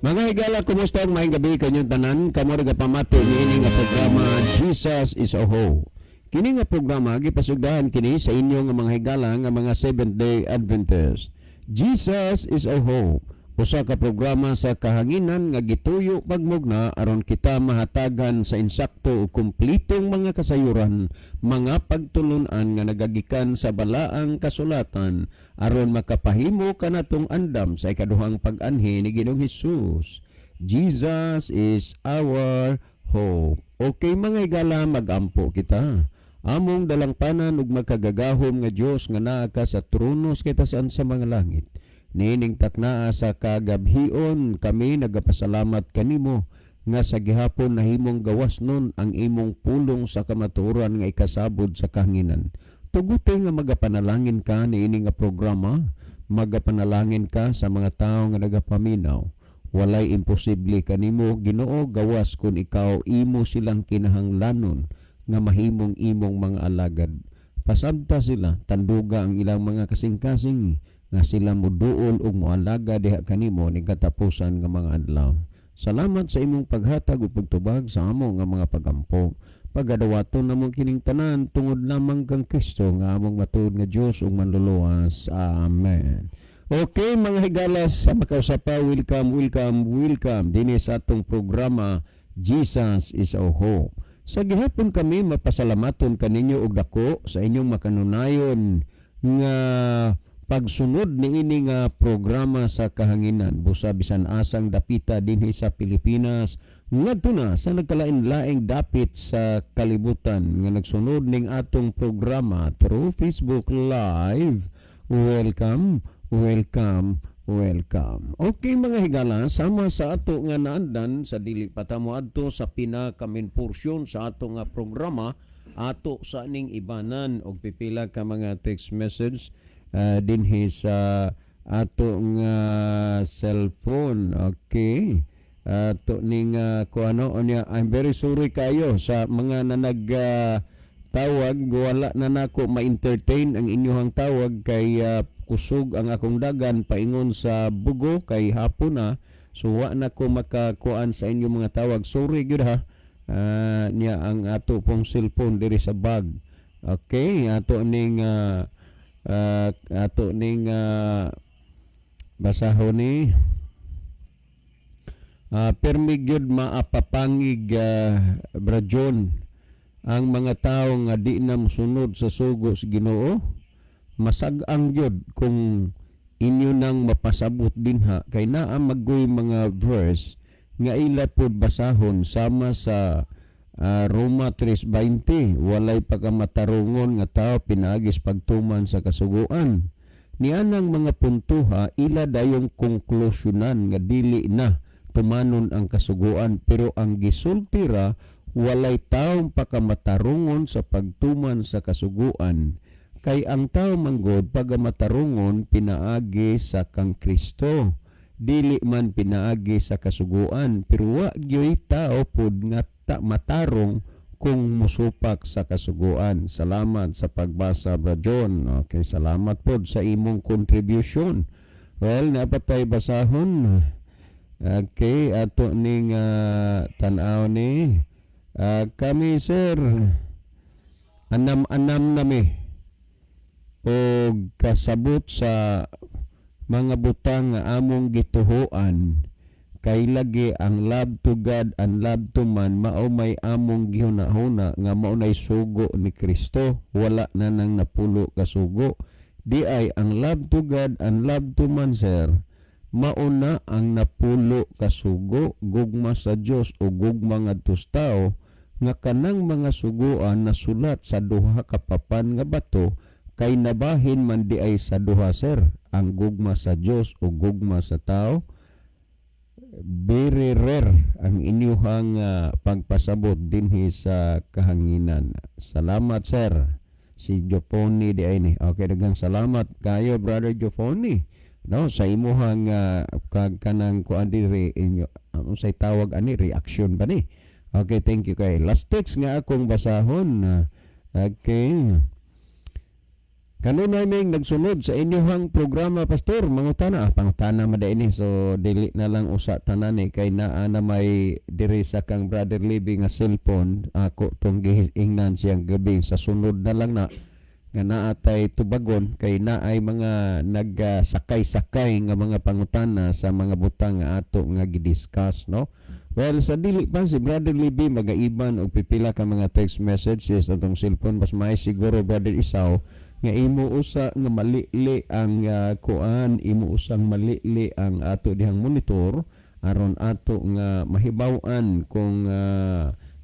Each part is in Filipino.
Mga higala, kumusta ang maayong gabi kanyang tanan? Kamo rin pamato ni ini nga programa Jesus is a Ho. Kini nga programa gipasugdahan kini sa inyo nga mga higala nga mga Seventh-day Adventist. Jesus is a Ho. Usa ka programa sa kahanginan nga gituyo pagmugna aron kita mahatagan sa insakto o kumplitong mga kasayuran, mga pagtulunan nga nagagikan sa balaang kasulatan aron makapahimo kanatong andam sa ikaduhang pag-anhi ni Ginoong Hesus. Jesus is our hope. Okay mga higala, magampo kita. Among dalangpanan ug magkagagahom nga Dios nga naa ka sa trono sa kitasan sa mga langit. Nining taknaa sa kagabhion kami nagapasalamat kanimo nga sa gihapon nahimong gawas nun ang imong pulong sa kamatuoran nga ikasabod sa kahanginan. Tuguti nga magapanalangin ka ni ini nga programa, magapanalangin ka sa mga tao nga nagapaminaw. Walay imposible kanimo Ginoo, gawas kun ikaw imo silang kinahanglanon nga mahimong imong mga alagad. Pasabta sila, tanduga ang ilang mga kasing-kasing nga sila moduol ug moalaga diha kanimo ning katapusan nga mga adlaw. Salamat sa imong paghatag ug pagtubag sa amo nga mga pagampo. Pagadawaton namo kining tanan tungod lamang kang Kristo nga among matuod nga Dios ug manluluwas. Amen. Okay mga higalas, sa makausapa, welcome dinhi sa atong programa Jesus is our Hope. Sa gihapon kami mapasalamaton kaninyo og dako sa inyong makanunayon nga pagsunod ni ini nga programa sa kahanginan. Busa bisan asang dapita dinhi sa Pilipinas ngadto na sa nagkalain-laing dapit sa kalibutan nga nagsunod ning atong programa through Facebook Live. Welcome. Okay mga higala, sama sa ato nga naandan sa dili patamo adto sa pinakamin porsyon sa ato nga programa, ato sa ning ibanan og pipila ka mga text message dinhi sa ato nga cellphone. Okay, ato ning kuano niya. I'm very sorry kayo sa mga nanag tawag, wala na nako ma-entertain ang inyong tawag kay kusog ang akong dagan paingon sa bugo kay hapon na, so wa na ko makakuan sa inyong mga tawag. Sorry gyud ha. Niya ang ato pong cellphone diri sa bag. Okay, ato ning basahon ni permi gyud maapapangig Brajon ang mga tawo nga di na mosunod sa sugo sa Ginoo. Masag-ang gyud kung inyo nang mapasabot dinha kay naa maggoy mga verse nga ila pod basahon sama sa Roma 3:20, walay pagkamatarungon nga tao pinaagis pagtuman sa kasuguan. Nianang mga puntuha ila dayong konklusyonan nga dili na tumanon ang kasuguan, pero ang gisultira walay taong pagkamatarungon sa pagtuman sa kasuguan. Kay ang tao manggod pagamatarungon pinaagi sa kang Kristo, dili man pinaagi sa kasuguan, pero wa gyoy tao pod nga matarong kung musupak sa kasuguan. Salamat sa pagbasa, Bra John. Okay, salamat pod sa imong contribution. Well, napatay basahon. Okay, ato ning tan-aw ni kami sir anam-anam nami o kasabot sa mga butang nga among gituhoan, kay lagi ang love to God and love to man mao may among gihuna-huna nga mao nay sugo ni Kristo, wala na nang napulo ka sugo. Di ay ang love to God and love to man sir, mauna ang napulo ka sugo, gugma sa Dios o gugma ngadto sa tao, nga kanang mga suguan nasulat sa duha ka papan nga bato, kay nabahin man di ay sa duha sir, ang gugma sa Dios o gugma sa tao. Very rare ang inyuhang pagpasabot dinhi sa kahanginan. Salamat sir. Si Jofoni di ay ni. Okay, daghang salamat kayo brother Jofoni. No, sa imuhang kanang kuan diri inyo unsay tawag ani, reaction ba ni? Okay, thank you kay. Last text nga akong basahon. Okay. Kanunay may nagsunod sa inyong programa, Pastor. Mangutana, pangutana madaini. So, dili na lang usa tanan kay naa na may diri sa kang Brother Libby nga cellphone. Ako tong giingnan siyang gabi. Sa sunod na lang na nga naatay tubagon kay naay mga nagsakay-sakay nga mga pangutana sa mga butang nga ato nga gidiscuss, no? Well, sa dili pa si Brother Libby magaiban og pipila ka mga text messages atong cellphone. Mas may siguro Brother Isaw nga imo usa nga malili ang kuan, imo usang malili ang ato dihang monitor aron ato nga mahibaw-an kung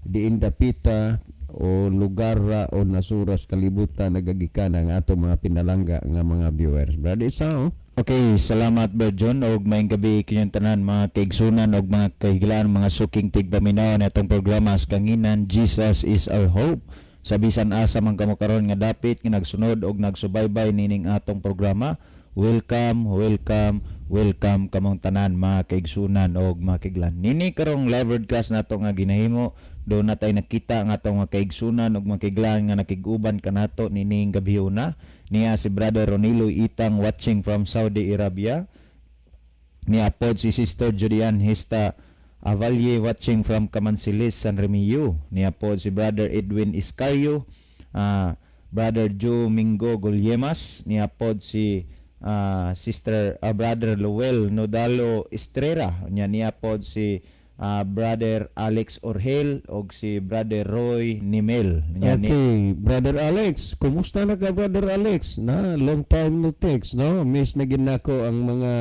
diin dapita o lugar o nasuras kalibutan nagagikan ang ato mga pinalangga nga mga viewers. Brother Isaw. Okay, salamat Brad John og maayong gabi kinyong tanan mga kaigsunan og mga kahigalaan mga suking tigpaminaw na itong programa sa kanginan Jesus is our hope. Sa bisan asa man kamo karon nga dapit nga nagsunod og nagsubaybay nining atong programa. Welcome, welcome, welcome kamong tanan mga kaigsunan og mga kaiglan. Nini karong live broadcast nato nga ginahimo, do natay nakita nga atong mga kaigsunan og mga kaiglan nga nakig-uban kanato nining gabihuna. Niya si Brother Ronilo Itang watching from Saudi Arabia. Niya pod si Sister Julian Hista Avalye watching from Camansilis, San Remillo. Niya po si Brother Edwin Iscario, Brother Joe Mingo Gulyemas. Niya po si Sister Brother Lowell Nodalo Estrera. Niya po si Brother Alex Orhel o si Brother Roy Nimel. Okay, Brother Alex, kumusta na ka Brother Alex? Na long time no text, no? Miss na ginako ang mga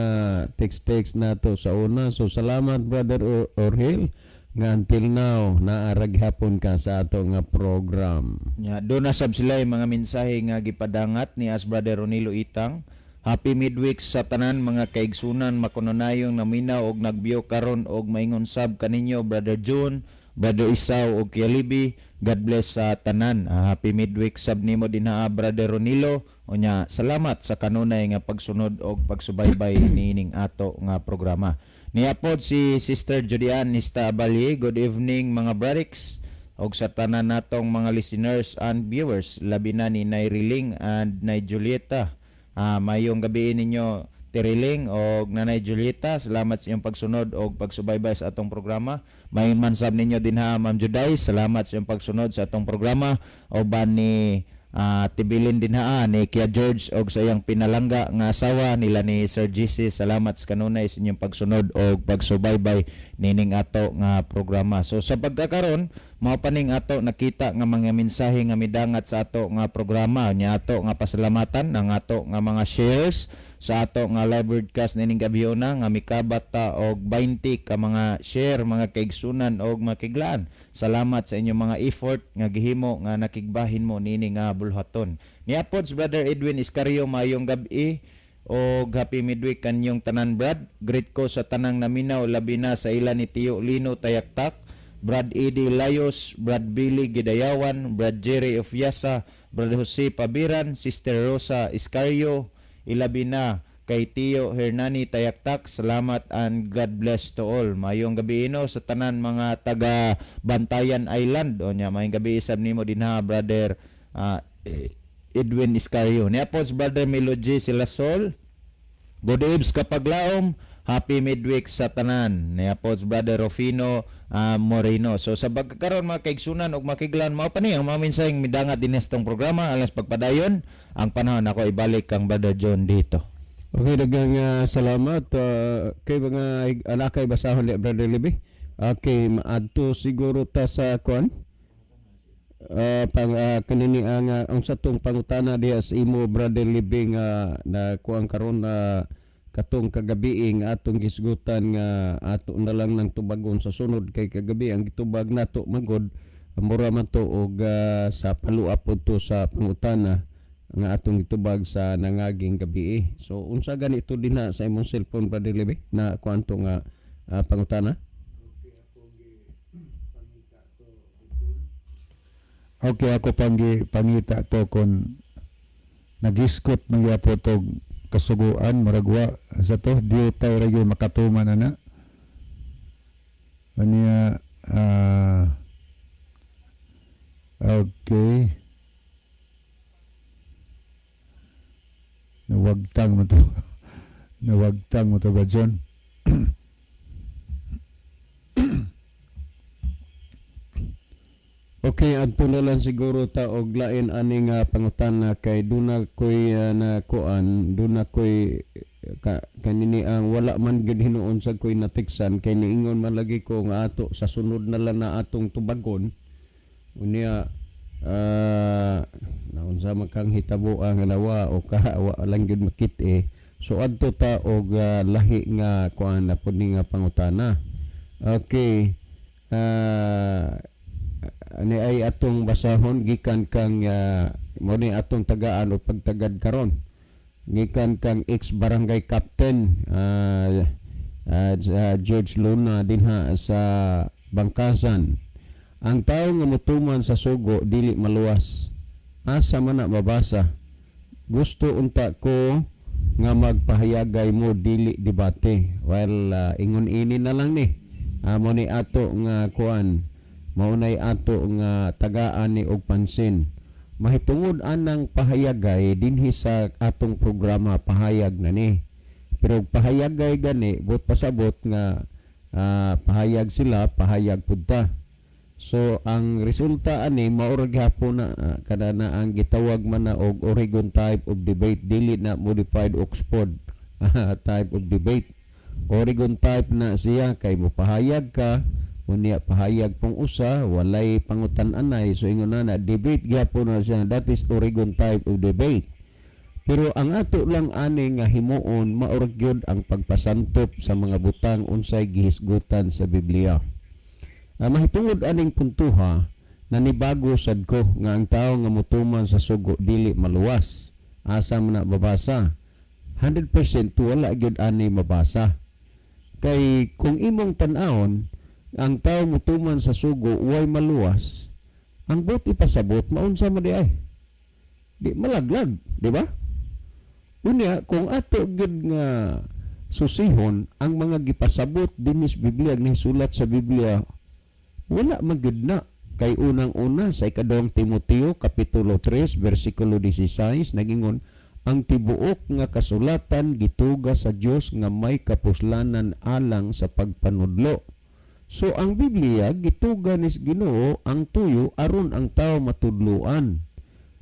text nato sa una. So salamat Brother Orhel nga until now naarag hapon ka sa ato nga program. Do na sab sila yung mga mensahe nga gipadangat ni as Brother Ronilo Itang. Happy midweek sa tanan mga kaigsunan makununayong naminaw og nagbiyo karon og maingon sab kaninyo Brother June, Brother Isaw og Kialibi. God bless sa tanan. Happy midweek sab nimo dinha Brother Ronilo. Unya salamat sa kanunay nga pagsunod og pagsubaybay niining ato nga programa. Niapod si Sister Julian Nista Abalye. Good evening mga bradiks og sa tanan natong mga listeners and viewers, labi na ni Nay Riling and Nay Julieta. Mayong gabi ninyo Tiriling o Nanay Julieta, salamat sa iyong pagsunod o pagsubaybay sa atong programa. May mansab ninyo din ha Ma'am Juday, salamat sa iyong pagsunod sa atong programa. O ba ni tibilin din ha ni Kia George o sa iyang pinalangga nga asawa nila ni Sir GC, salamat sa kanunay sa inyong pagsunod o pagsubaybay nining ato nga programa. So sa pagkakaron mao paning ato nakita nga mga mensahe nga midangat sa ato nga programa nya ato nga pasalamatan ang ato nga mga shares sa ato nga live broadcast nining gabihona nga mikabat ta og 20 ka mga share mga kaigsunan og makiglaan. Salamat sa inyong mga effort nga gihimo nga nakigbahin mo nini nga bulhaton. Niapod Brother Edwin Iscario, mayong gabi o happy midweek kanyong tanan Brad. Greet ko sa tanang naminaw labi na sa ila ni Tio Lino Tayaktak, Brad Eddie Layos, Brad Billy Gidayawan, Brad Jerry of Yasa, Brad Jose Pabiran, Sister Rosa Iscario, ilabi na kay Tio Hernani Tayaktak. Salamat and God bless to all. Mayong gabi ino sa tanan mga taga Bantayan Island. O nya mayong gabi isab nimo din ha Brother Edwin Iscario. Niapos Brother Melogy Silasol. Good eves kapaglaom. Happy midweek sa tanan. Niapos Brother Rufino Moreno. So sa pagkakaroon mga kaigsunan og makiglan mao pa ni ang mga mensaheng midangat din nestong programa alas pagpadayon ang panahon ako ibalik kang Brother John dito. Okay, dagang salamat kay mga alakay basahon ni Brother Libby. Okay, maadto siguro ta sa kon pang kanini ang sa tong pangutana diha sa imo Brother Libby nga na kuang karon katong kagabi nga atong gisgutan nga ato na lang nang tubagon sa sunod kay kagabi ang gitubag nato magod mura man to og sa paluap to sa pangutana nga atong gitubag sa nangaging gabi. So unsa ganito din na sa imong cellphone Brother Libby na kwanto nga pangutana? Okay, ako pangita to kon nagiskot man po tog kasuguan maragwa sa to diyo tayo rayo makatuman na aniya okay nawagtang mo to. Nawagtang mo to ba, John? Okay, adto na lang siguro ta og lain ani nga pangutana kay duna koy na kuan, duna koy kanini ang wala man gid hinuon sa koy natiksan kay niingon man lagi ko nga ato sa sunod na lang na atong tubagon. Unya naunsa man kang hitabo ang lawa o wa lang gid makit. So adto ta og lahi nga kuan na pud ni nga pangutana. Okay. Ani ay atong basahon gikan kang mo ni atong tagaan o pagtagad karon gikan kang ex barangay captain George Luna dinha sa Bangkasan. Ang tawo nga motuman sa sugo dili maluwas, asa man na mabasa. Gusto unta ko nga magpahayagay mo dili debate. Well, ingon ini na lang ni mo ni ato nga kuan maunay ato nga tagaan ni og pansin. Mahitungod anang pahayagay dinhi sa atong programa pahayag na ni. Pero pahayagay gani but pasabot nga pahayag sila, pahayag pud ta. So ang resulta ani maurag hapon na kada na ang gitawag man na og Oregon type of debate, dili na modified Oxford type of debate. Oregon type na siya kay mo pahayag ka unya pahayag pong usa walay pangutan-anay, so ingon na debate gyapon na siya. That is Oregon type of debate. Pero ang ato lang ani nga himuon maurag gyud ang pagpasantop sa mga butang unsay gihisgutan sa Biblia. Mahitungod aning puntuha na nibago sad ko nga ang tawo nga motuman sa sugo dili maluwas, asa man na mabasa. 100% wala gyud ani mabasa. Kay kung imong tan-awon ang tawo motuman sa sugo way maluwas, ang bot ipasabot maunsa man di ay. Di malaglag, di ba? Unya kung ato gid nga susihon ang mga gipasabot dinis Biblia ni sulat sa Biblia, wala magid na. Kay unang-una sa ikadawang Timoteo kapitulo 3 bersikulo 16 nagingon ang tibuok nga kasulatan gituga sa Dios nga may kapuslanan alang sa pagpanudlo. So ang Biblia gituga ni Ginoo ang tuyo aron ang tawo matudloan.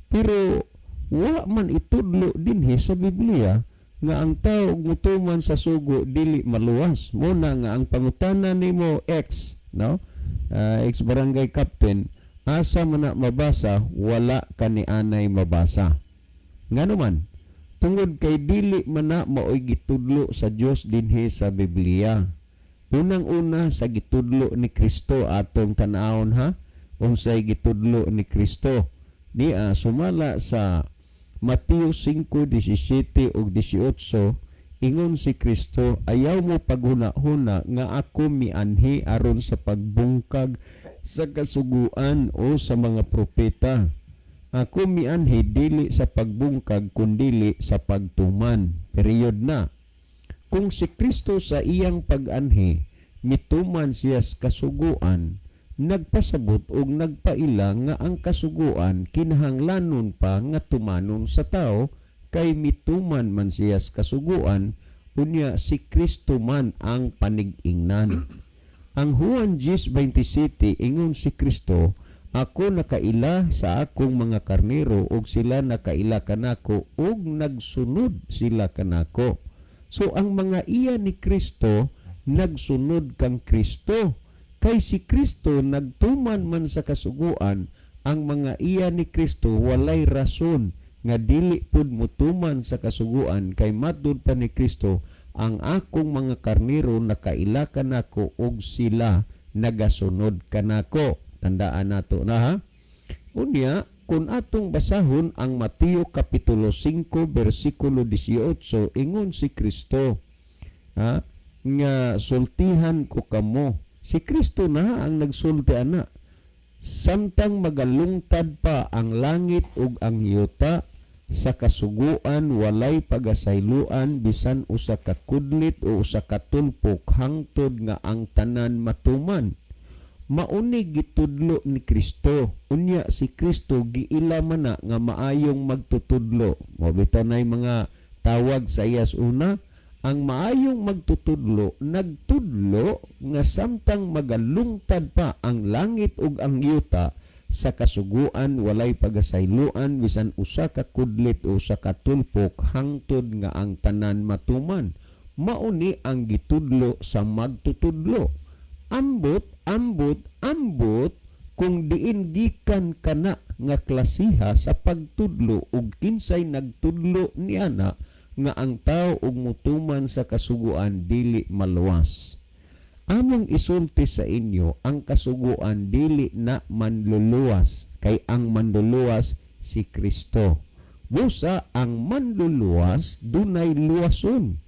Pero wa man itudlo dinhi sa Biblia nga ang tawo mutuman sa sugo dili maluwas. Muna nga ang pangutana nimo ex, no? Ex barangay captain, asa man na mabasa, wala kanianay mabasa. Ngano man tungod kay dili man na maoy gitudlo sa Dios dinhi sa Biblia. Unang-una sa gitudlo ni Kristo atong tan-awon ha, unsay gitudlo ni Kristo. Diya sumala sa Mateo 5:17 ug 18 ingon si Kristo, ayaw mo paghuna-huna nga ako mianhi aron sa pagbungkag sa kasuguan o sa mga propeta. Ako mianhi dili sa pagbungkag kundili sa pagtuman. Period na. Kung si Kristo sa iyang pag-anhi mituman siya sa kasuguan, nagpasabot og nagpaila nga ang kasuguan kinahanglanon pa nga tumanon sa tao kay mituman man siya sa kasuguan, unya si Kristo man ang panig-ingnan. Ang Juan 10:27 ingon si Kristo, ako nakaila sa akong mga karnero ug sila nakaila kanako ug nagsunod sila kanako. So ang mga iya ni Kristo nagsunod kang Kristo. Kay si Kristo nagtuman man sa kasuguan, ang mga iya ni Kristo walay rason nga dili pud mutuman sa kasuguan kay matud pa ni Kristo, ang akong mga karnero nakaila kanako ug sila nagasunod kanako. Tandaan nato na ha. Unya kung atong basahon ang Mateo kapitulo 5 bersikulo 18 ingon si Kristo nga sultihan ko kamo. Si Kristo na ang nagsulti ana. Samtang magalungtad pa ang langit ug ang yuta, sa kasuguan walay pagasayloan bisan usa ka kudlit o usa ka tulpok hangtod nga ang tanan matuman. Mauni gitudlo ni Kristo. Unya si Kristo giila man na nga maayong magtutudlo. Mabitaw nay mga Tawag sa iyas una, ang maayong magtutudlo, nagtudlo nga samtang magalungtad pa ang langit ug ang yuta, sa kasuguan walay pagasayloan bisan usa ka kudlit o usa ka tulpok hangtod nga ang tanan matuman. Mauni ang gitudlo sa magtutudlo. Ambot, ambot, ambot kung diin gikan kana nga klasiha sa pagtudlo ug kinsay nagtudlo niana nga ang tao ug mutuman sa kasuguan dili maluwas. Among isulti sa inyo ang kasuguan dili na manluluwas kay ang manluluwas si Kristo. Busa ang manluluwas dunay luwason.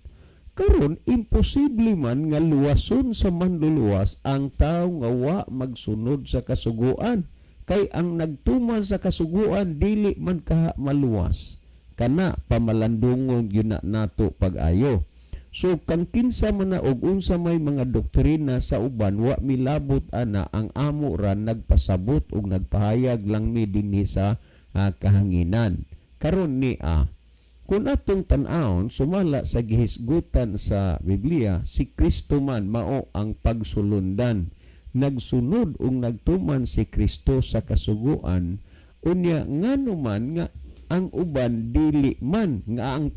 Karon imposible man nga luwason sa manluluwas ang tao nga wa magsunod sa kasuguan kay ang nagtuman sa kasuguan dili man ka maluwas. Kana pamalandungon yun na nato pag-ayo. So kang kinsa man na og unsa may mga doktrina sa uban wa milabot ana ang amo ra nagpasabot og nagpahayag lang mi dinhi sa kahanginan. Karon ni kung atong tan-awon sumala sa gihisgutan sa Biblia, si Kristo man mao ang pagsulundan. Nagsunod ug nagtuman si Kristo sa kasuguan, unya ngano man nga ang uban dili man nga ang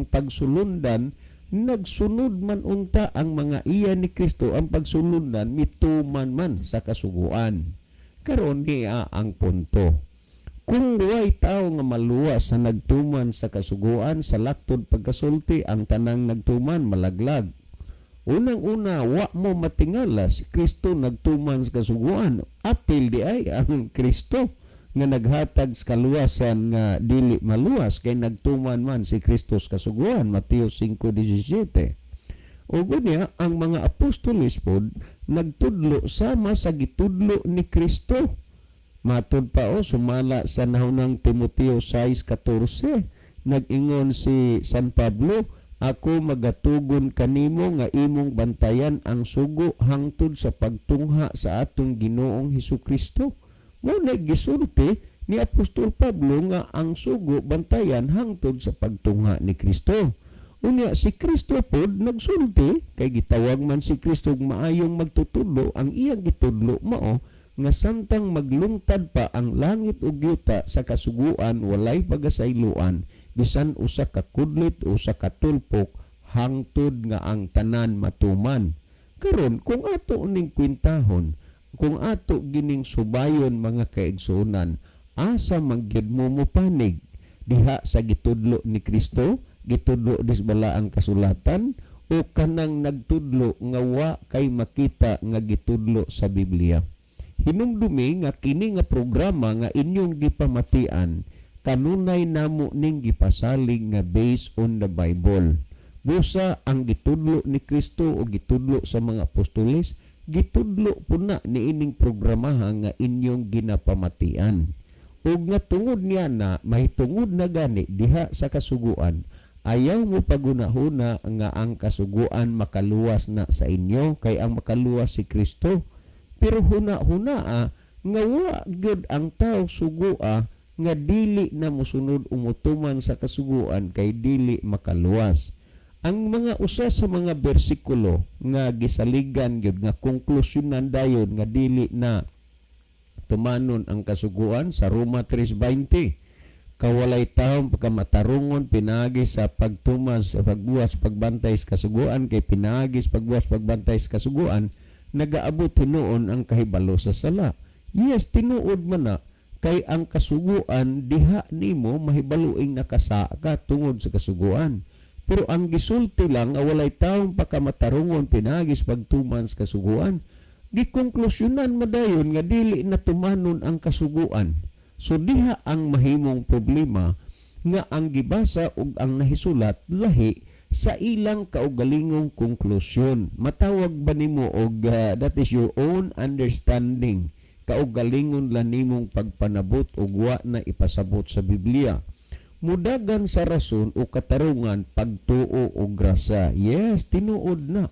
pagsulundan nagsunod man unta ang mga iya ni Kristo, ang pagsulundan mituman man sa kasuguan. Karon niya ang punto. Kung way tao nga maluwas sa nagtuman sa kasuguan sa laktod pagkasulti, ang tanang nagtuman malaglag. Unang-una, wa mo matingala si Kristo nagtuman sa kasuguan. Apil di ay ang Kristo nga naghatag sa kaluwasan nga dili maluwas kay nagtuman man si Kristo sa kasuguan. Mateo 5:17. O gunya, ang mga apostoles pod nagtudlo sama sa gitudlo ni Kristo. Matod pa sumala sa nahunang Timoteo 6:14, nag-ingon si San Pablo, ako magatugon kanimo nga imong bantayan ang sugo hangtod sa pagtungha sa atong Ginoong Hesukristo. Mo naggisulti ni Apostol Pablo nga ang sugo bantayan hangtod sa pagtungha ni Kristo. Unya si Kristo pod nagsulti kay gitawag man si Kristo maayong magtutudlo, ang iyang gitudlo mao nga samtang maglungtad pa ang langit ug yuta sa kasuguan walay pagasayloan bisan usa ka kudlit o usa ka tulpok hangtod nga ang tanan matuman. Karon kung ato ning kwintahon, kung ato gining subayon mga kaigsunan, asa magyud mo mopanig diha sa gitudlo ni Kristo, gitudlo disbala ang kasulatan o kanang nagtudlo nga wa kay makita nga gitudlo sa Biblia. Hinumdumi nga kini nga programa nga inyong gipamatian kanunay namo ning gipasalig nga based on the Bible. Busa ang gitudlo ni Kristo o gitudlo sa mga apostoles, gitudlo po na ni ining programaha nga inyong ginapamatian. Ug nga tungod niya na mahitungod na gani diha sa kasuguan, ayaw mo pagunahuna nga ang kasuguan makaluwas na sa inyo kay ang makaluwas si Kristo. Pero huna-huna nga wa gyud ang tao sugua nga dili na mosunod umutuman sa kasuguan kay dili makaluwas. Ang mga usa sa mga bersikulo nga gisaligan gyud nga konklusyonan dayon nga dili na tumanon ang kasuguan sa Roma 3:20. Kawalay taong pagkamatarungon pinagi sa pagtuman sa pagbuwas pagbantay sa kasuguan kay pinagi sa pagbuwas pagbantay sa kasuguan nagaabot tinuon ang kahibalo sa sala. Yes, tinuod man na kay ang kasuguan diha nimo mahibaluing nakasa ka tungod sa kasuguan. Pero ang gisulti lang walay taong pagkamatarungon pinagis pagtuman sa kasuguan, gikonklusyonan madayon nga dili na tumanon ang kasuguan. So diha ang mahimong problema nga ang gibasa ug ang nahisulat lahi sa ilang kaugalingong konklusyon. Matawag ba nimo og that is your own understanding, kaugalingon lang nimong pagpanabot ug wa na ipasabot sa Biblia. Mudagan sa rason o katarungan pagtuo o grasa. Yes, tinuod na.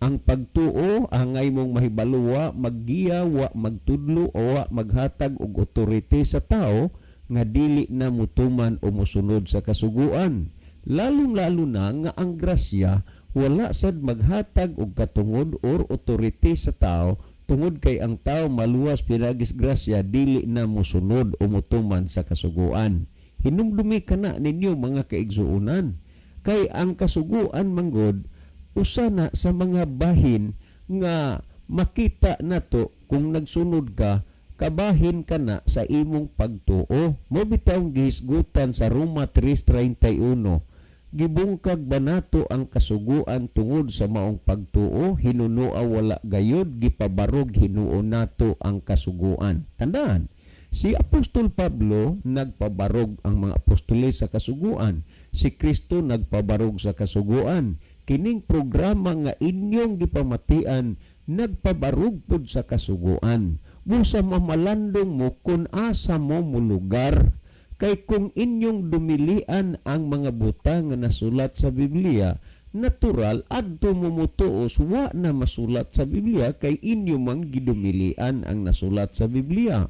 Ang pagtuo angay mong mahibaluwa, maggiya, wa magtudlo o wa maghatag og otorite sa tao nga dili na mutuman o musunod sa kasuguan. lalong-lalo na nga ang grasya wala sad maghatag og katungod or authority sa tao tungod kay ang tao maluwas pinagis grasya dili na mosunod o motuman sa kasuguan. Hinumdumi kana ninyo mga kaigsuonan kay ang kasuguan manggod usa na sa mga bahin nga makita nato kung nagsunod ka, kabahin ka na sa imong pagtuo. Mo bitawng gihisgutan sa Roma 3:31, gibungkag ba nato ang kasuguan tungod sa maong pagtuo, hinunoa wala gayud, gipabarog hinuo nato ang kasuguan. Tandaan, si Apostol Pablo nagpabarog ang mga apostoles sa kasuguan. Si Kristo nagpabarog sa kasuguan. Kining programa nga inyong gipamatian nagpabarog pud sa kasuguan. Busa mamalandong mo kung asa mo mulugar. Kay kung inyong dumilian ang mga butang nga nasulat sa Biblia, natural adto mo mutuos wa na masulat sa Biblia kay inyo mang gidumilian ang nasulat sa Biblia.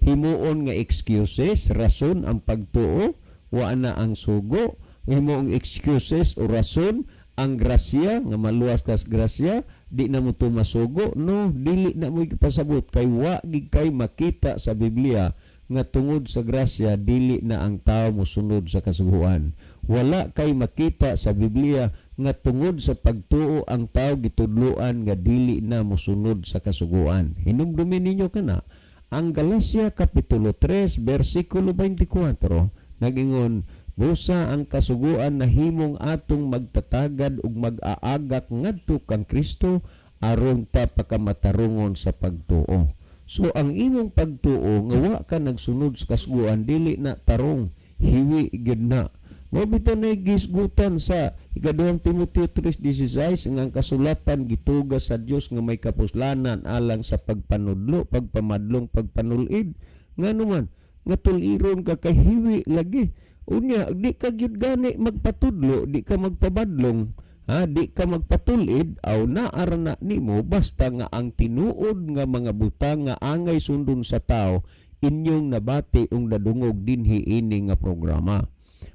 Himuon nga excuses, rason ang pagtuo, wa na ang sugo. Himuong excuses o rason ang grasya nga maluwas kas grasya, di na mo masugo. No, dili na mo ipasabot kay wa gid kay makita sa Biblia nga tungod sa grasya dili na ang tao mosunod sa kasuguan. Wala kay makita sa Biblia nga tungod sa pagtuo ang tao gitudloan nga dili na mosunod sa kasuguan. Hinumdumi ninyo kana ang Galacia kapitulo 3 bersikulo 24 nagingon, busa ang kasuguan na himong atong magtatagad ug mag-aagak ngadto kang Kristo aron ta pakamatarungon sa pagtuo. So ang imong pagtuo nga wa ka nagsunod sa kasuguan dili na tarong, hiwi gyud na. Mao bitaw na gisgutan sa ikaduhang Timoteo 3:16 nga ang kasulatan gitugas sa Dios nga may kapuslanan alang sa pagpanudlo, pagpamadlong, pagpanulid. Ngano man nga tuliron ka kay hiwi lagi. Unya di ka gyud gani magpatudlo, di ka magpabadlong. Di ka magpatulid aw naara na nimo basta nga ang tinuod nga mga butang nga angay sundon sa tao inyong nabati ung nadungog dinhi ini nga programa.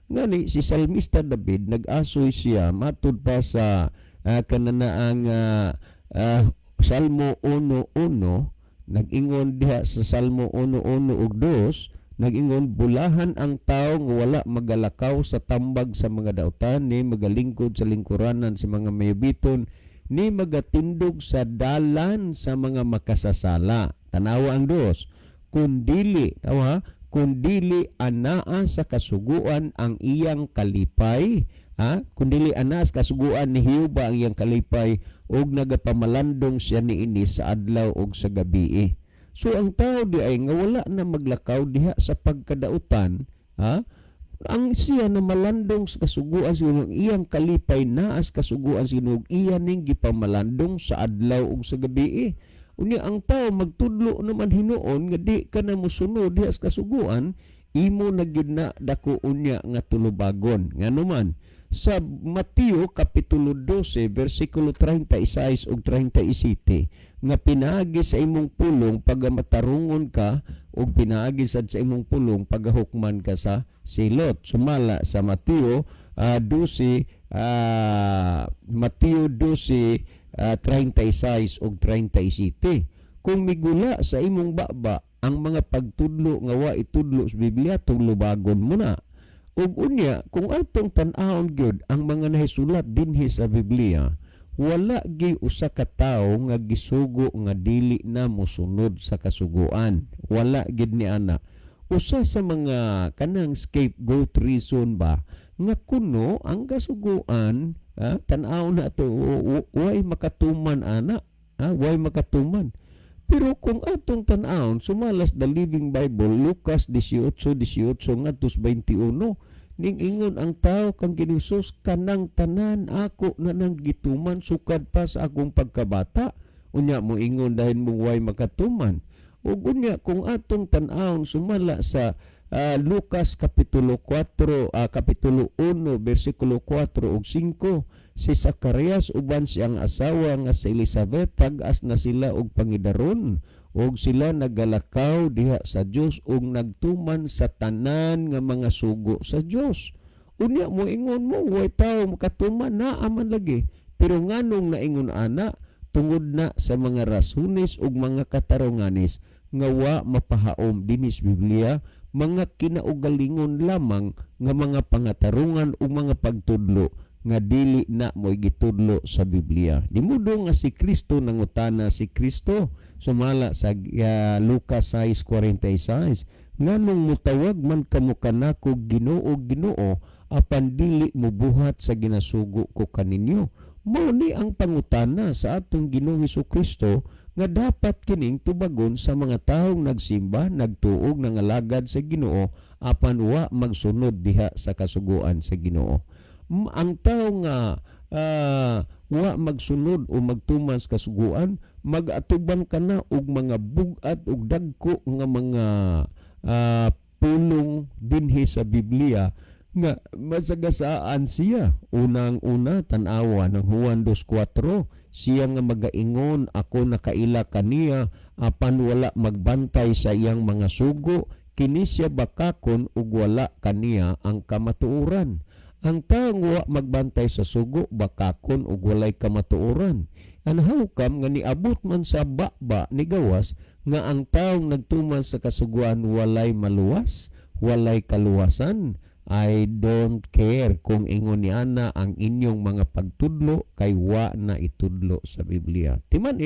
Ngani si Salmista David nag-asoy siya matud pa sa kananaang Salmo 1:1 nag-ingon diha sa Salmo 1:1 ug 2 nag-ingon, bulahan ang tao nga wala magalakaw sa tambag sa mga dautan, ni magalingkod sa lingkuranan sa mga mayabiton, ni magatindog sa dalan sa mga makasasala. Tanawa ang dos, kundili anaa sa kasuguan ang iyang kalipay, kundili anaa sa kasuguan ni Hiuba ang iyang kalipay, og nagapamalandong siya niini sa adlaw og sa gabi. So ang tao di ay nga wala na maglakaw diha sa pagkadautan, ang siya na malandong sa kasuguan sinog iyang kalipay naas kasuguan sinog iya ning gipamalandong sa adlaw ug sa gabi. Unya ang tao magtudlo naman hinuon nga di ka na mosunod diha sa kasuguan, imo na gyud na dako unya nga tulubagon. Ngano man sa Mateo kapitulo 12 bersikulo 36 ug 37 nga pinaagi sa imong pulong pagamatarungon ka ug pinaagi sad sa imong pulong pagahukman ka sa silot. Sumala sa Mateo 12 36 ug 37. Kung migula sa imong baba ang mga pagtudlo nga wa itudlo sa Biblia, tulubagon mo na. Ug unya kung atong tan-awon gyud ang mga nahisulat dinhi sa Biblia, wala gi usa ka tawo nga gisugo nga dili na mosunod sa kasuguan. Wala gid ni ana. Usa sa mga kanang scapegoat reason ba nga kuno ang kasuguan, tan-awon na to way makatuman ana, way makatuman. Pero kung atong tan-awon sumalas the Living Bible Lucas 18:18 ngadto 21, ning ingon ang tao kang Ginisus, kanang tanan ako na nang gituman sukad pa sa akong pagkabata. Unya mo ingon dahil mo way makatuman. Ug unya kung atong tan-awon sumala sa Lucas kapitulo 1 bersikulo 4 ug 5, si Zacarias uban siyang asawa nga si Elizabeth tag-as na sila og pangidaron ug sila nagalakaw diha sa Dios ug nagtuman sa tanan nga mga sugo sa Dios. Unya mo ingon mo way tao makatuman na aman lagi. Pero nganong naingon ana tungod na sa mga rasunes ug mga katarunganis nga wa mapahaom dinis Biblia, mga kinaugalingon lamang nga mga pangatarungan ug mga pagtudlo nga dili na mo'y gitudlo sa Biblia. Dimudo nga si Kristo nangutana si Kristo sumala sa Lucas 6:46, nganong mutawag man kamo kanako Ginoo Ginoo apan dili mo buhat sa ginasugo ko kaninyo. Mao ni ang pangutana sa atong Ginoong Hesukristo nga dapat kining tubagon sa mga taong nagsimba, nagtuog, nangalagad sa Ginoo apan wa magsunod diha sa kasuguan sa Ginoo. Ang tao nga wa magsunod o magtuman sa kasuguan, mag-atuban ka na og mga bugat og dagko nga mga pulong dinhi sa Biblia nga masagasaan siya. Unang-una tan-awa ng Juan 2:4, siya nga magaingon ako nakaila kaniya apan wala magbantay sa iyang mga sugo, kini siya bakakon ug wala kaniya ang kamatuoran. Ang taong wa magbantay sa sugo, bakakon ug walay kamatuoran. And how come nga niabot man sa baba ni gawas nga ang taong nagtuman sa kasuguan walay maluwas, walay kaluwasan? I don't care kung ingon ni ana ang inyong mga pagtudlo kay wa na itudlo sa Biblia. Timan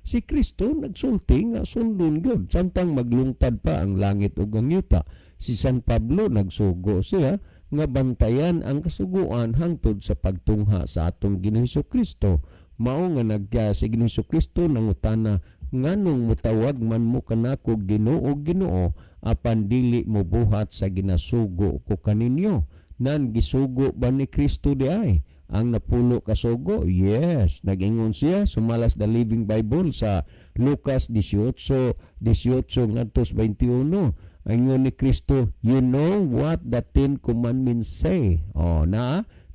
si Kristo nagsulti nga sundon gyud samtang maglungtad pa ang langit ug ang yuta. Si San Pablo nagsugo siya nga bantayan ang kasuguan hangtod sa pagtungha sa atong Ginoong Hesukristo. Mao nga si Ginoong Hesukristo nangutana, nganong mutawag man mo kanako Ginoo Ginoo apan dili mo buhat sa ginasugo ko kaninyo. Nan gisugo ba ni Kristo di ay ang napulo ka sugo? Yes, nag-ingon siya sumalas the Living Bible sa Lucas 18:18 ngadto 21. Ingon ni Kristo, you know what the 10 commandments say.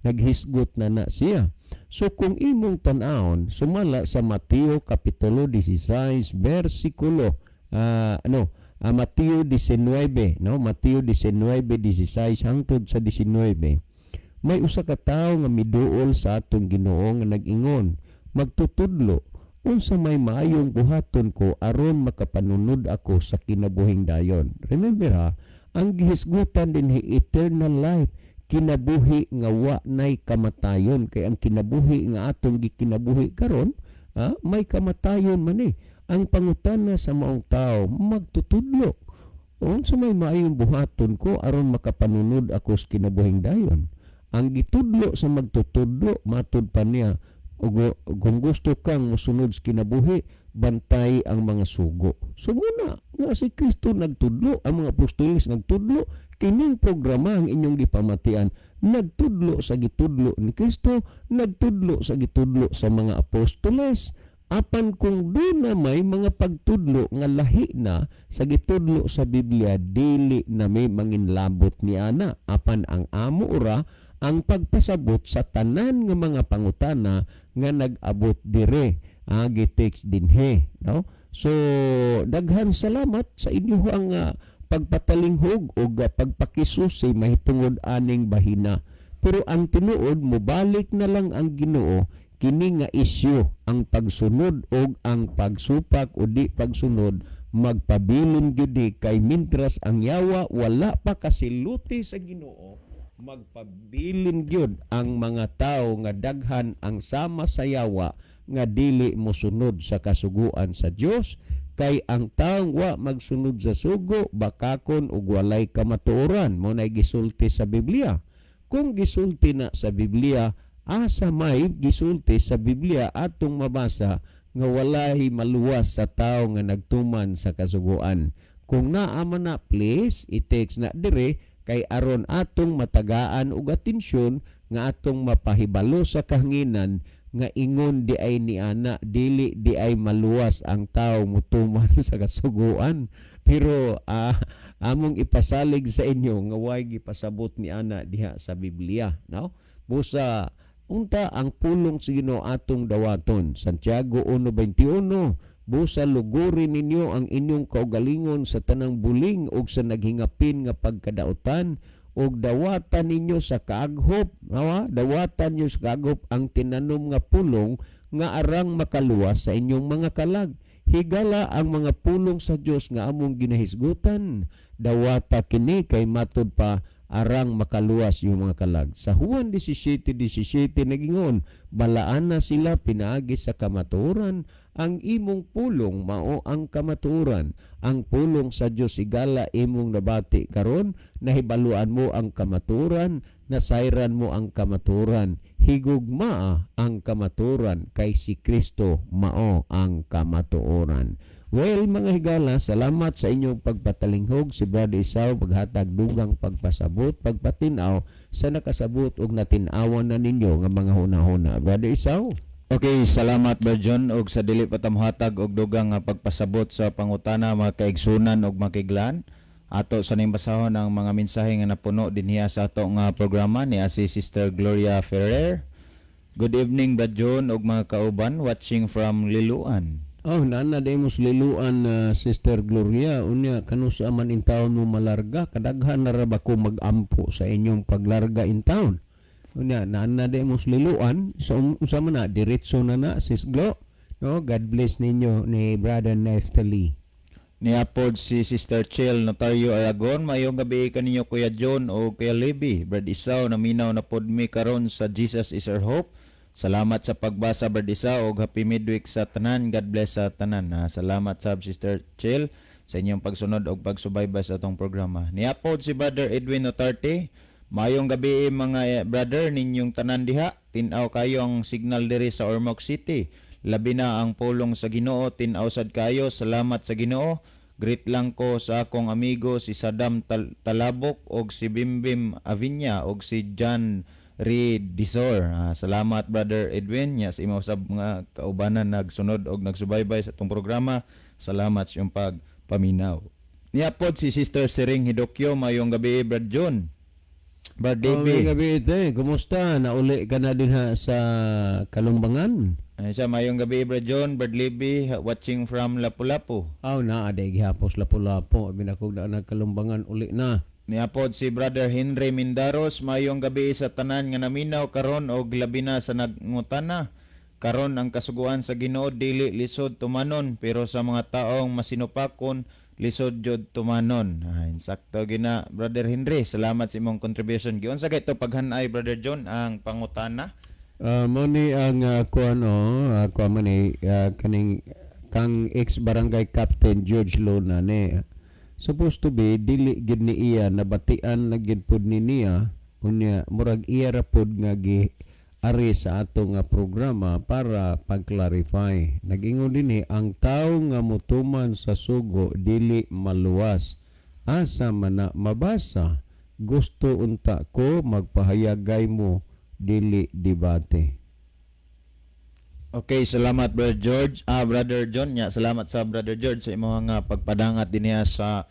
Naghisgot na siya. So kung imong tan-awon, sumala sa Mateo kapitulo 16 versikulo Mateo 19, Mateo 19:16 hangtod sa 19. May usa ka tawo nga miduol sa atong Ginoo nga nag-ingon, magtutudlo unsa may maayong buhaton ko aron makapanunod ako sa kinabuhing dayon. Remember ang gihisgutan dinhi eternal life, kinabuhi nga wa nay kamatayon. Kay ang kinabuhi nga atong gikinabuhi karon, may kamatayon man Ang pangutana sa maong tao, magtutudlo. Unsa may maayong buhaton ko aron makapanunod ako sa kinabuhing dayon. Ang gitudlo sa magtutudlo, matud pa niya, kung gusto kang musunod sa kinabuhi, bantay ang mga sugo. So muna, nga si Kristo nagtudlo, ang mga apostoles nagtudlo, kining programa ang inyong gipamatian, nagtudlo sa gitudlo ni Kristo, nagtudlo sa gitudlo sa mga apostoles. Apan kung doon na may mga pagtudlo nga lahi na sa gitudlo sa Biblia, dili na may manginlabot ni ana. Apan ang amo ura ang pagpasabot sa tanan nga mga pangutana nga nag-abot dire. Gitext dinhe, no? So daghan salamat sa inyo ang pagpatalinghog o pagpakisusi mahitungod aning bahina. Pero ang tinuod, mobalik na lang ang Ginoo kini nga isyu, ang pagsunod o ang pagsupak o di pagsunod, magpabilin gyud kay mintras ang yawa wala pa kasiluti sa Ginoo, magpabilin gyud ang mga tao nga daghan ang sama sa yawa nga dili mosunod sa kasuguan sa Dios. Kay ang taong wa magsunod sa sugo, bakakon ug walay kamatuoran. Mo nay gisulti sa Biblia. Kung gisulti na sa Biblia, asa may gisulti sa Biblia atong mabasa nga walay maluwas sa tao nga nagtuman sa kasuguan. Kung naa man na, please i-text na dire kay aron atong matagaan og atensyon nga atong mapahibalo sa kahanginan nga ingon di ay ni ana, dili di ay maluwas ang tao mutuman sa kasuguan. Pero among ipasalig sa inyo nga way gipasabot ni ana diha sa Biblia, no? Busa unta ang pulong sa Ginoo atong dawaton. Santiago 1:21, busa lugurin ninyo ang inyong kaugalingon sa tanang buling ug sa naghingapin nga pagkadaotan og dawatan ninyo sa kaaghop, dawatan niyo sa kaaghop ang tinanom nga pulong nga arang makaluwas sa inyong mga kalag. Higala ang mga pulong sa Dios nga among ginahisgutan, dawata kini kay matud pa arang makaluwas yung mga kalag. Sa Juan 17:17 nagingon, balaan na sila pinaagi sa kamatuoran, ang imong pulong mao ang kamatuoran. Ang pulong sa Dios igala imong nabati karon, nahibaluan mo ang kamatuoran, nasayran mo ang kamatuoran. Higugmaa ang kamatuoran kay si Kristo mao ang kamatuoran. Well, mga higala, salamat sa inyong pagpatalinghog. Si Brother Isaw paghatag dugang pagpasabot, pagpatinaw sa nakasabot ug natinawan na ninyo nga mga hunahuna. Brother Isaw? Okay, salamat Brother John og sa dili pa tamhatag og dugang nga pagpasabot sa pangutana mga kaigsunan og makiglan. Ato sa ning basahon ang mga mensahe nga napuno dinhiya sa ato nga programa ni si Sister Gloria Ferrer. Good evening Brother John og mga kauban watching from Liloan. Oh, nana day mo liluan Sister Gloria, unya kanusa man in town mo malarga, kadaghan na ra ba ko magampo sa inyong paglarga in town. Unya nana day mo liluan, so usa man na diretso na Sis Glo. No, God bless ninyo ni Brother Neftali. Niapod si Sister Chel Notario Aragon, mayong gabi kaninyo Kuya John o Kuya Libby. Brad Isaw naminaw na pod mi karon sa Jesus is our hope. Salamat sa pagbasa Brad Isaw og happy midweek sa tanan. God bless sa tanan. Salamat sab Sister Chel sa inyong pagsunod og pagsubaybay sa atong programa. Niapod si Brother Edwin Notarte, mayong gabi mga brother ninyong tanan diha. Tin-aw kayo ang signal diri sa Ormoc City. Labi na ang pulong sa Ginoo, tin-aw sad kayo. Salamat sa Ginoo. Greet lang ko sa akong amigo si Saddam Talabok og si Bimbim Avinya og si John Redisor. Salamat Brother Edwin nya sa imo sab mga kaubanan nagsunod og nagsubaybay sa itong programa. Salamat sa iyong pagpaminaw. Niapod si Sister Sering Hidokyo, mayong gabi Brad John. Brad Davey. Mayong gabi ite, kumusta? Nauli ka na din ha sa Kalumbangan? Ay siya, mayong gabi Brad John, Brad Libby, watching from Lapu-Lapu. Aw na aday gihapos lapu-lapu, binakog na nagkalumbangan uli na. Niapod si Brother Henry Mindaros, mayong gabi sa tanan nga naminaw karon og labi na sa nagngutana. Karon ang kasuguan sa Ginoo dili lisod tumanon, pero sa mga taong masinupakon lisod jud tumanon. Insakto gina Brother Henry, salamat sa imong contribution. Giunsa kay to paghanay Brother John ang pangutana? Mo ni ang kaning kang ex-barangay captain George Luna ni supposed to be dili gid ni iya nabatian na gid pud ni niya unya murag iya ra pud nga ari sa ato nga programa para pag-clarify. Nag-ingon dinhi ang tawo nga motuman sa sugo dili maluwas. Asa man na mabasa, gusto unta ko magpahayagay mo dili debate. Okay, salamat Brother George. Brother John, salamat sa Brother George sa imong nga pagpadangat dinhi sa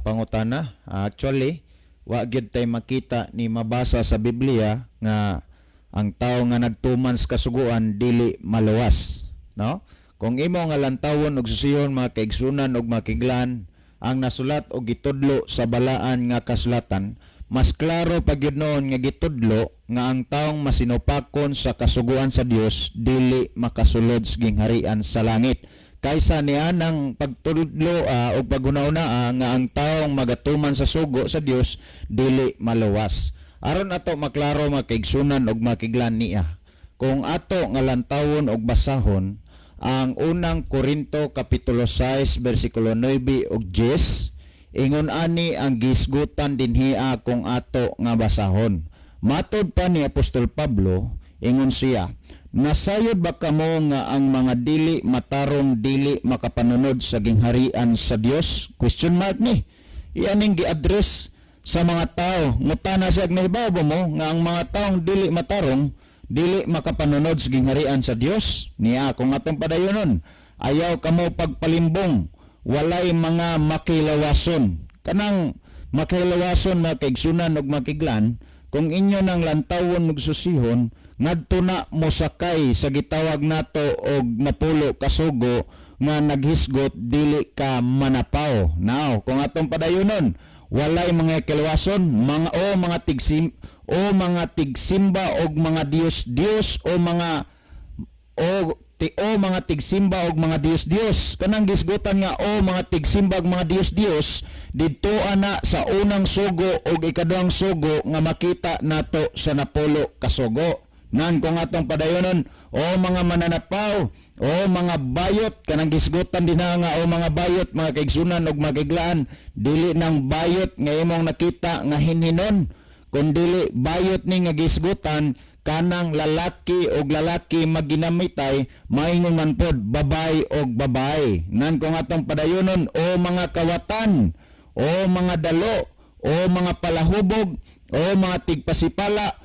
pangutana. Actually, wa gyud tay makita ni mabasa sa Biblia nga ang tawo nga nagtuman sa kasuguan dili maluwas, no? Kung imo nga lantawon og susihon mga kaigsunan og makiglan ang nasulat og gitudlo sa balaan nga kasulatan, mas klaro pa gyud noon nga gitudlo nga ang taong masinupakon sa kasuguan sa Dios dili makasulod sa gingharian sa langit. Kaysa niya ng pagtudlo o paghuna-una nga ang taong magatuman sa sugo sa Dios dili maluwas. Aron ato maklaro makaigsunan og makiglan niya. Kung ato nga lantawon og basahon ang unang Korinto kapitulo 6 bersikulo 9 ug 10, ingon ani ang gisgutan dinhiya kung ato nga basahon. Matod pa ni Apostol Pablo, ingon siya, nasayod ba kamo nga ang mga dili matarong dili makapanunod sa gingharian sa Dios? Question mark ni. Iyaning gi-address sa mga tao. Ngutana siya nahibaw mo nga ang mga taong dili matarong dili makapanunod sa gingharian sa Dios. Niya kung atong padayonon, ayaw kamo pagpalimbong, walay mga makilawason. Kanang makilawason na kaigsunan og makiglan, kung inyo nang lantawon ug susihon, ngadto na mosakay sa gitawag nato og napulo kasugo nga naghisgot dili ka manapaw. Now, kung atong padayonon, walay mga kiluwason, mga tigsimba og mga Dios o mga tigsimba og mga Dios. Kanang gisgutan nga mga tigsimba og mga Dios didto ana sa unang sugo og ikaduhang sugo nga makita nato sa napulo ka sugo. Nan kung atong padayonon mga mananapaw mga bayot, kanang gisgutan din nga mga bayot, mga kaigsunan og mga kaiglaan, dili nang bayot nga imong nakita nga hinhinon, kundi bayot ni nga gisgutan kanang lalaki og lalaki maginamitay, maingon man pod babay og babay. Nan kung atong padayonon mga kawatan, mga dalo, mga palahubog, mga tigpasipala,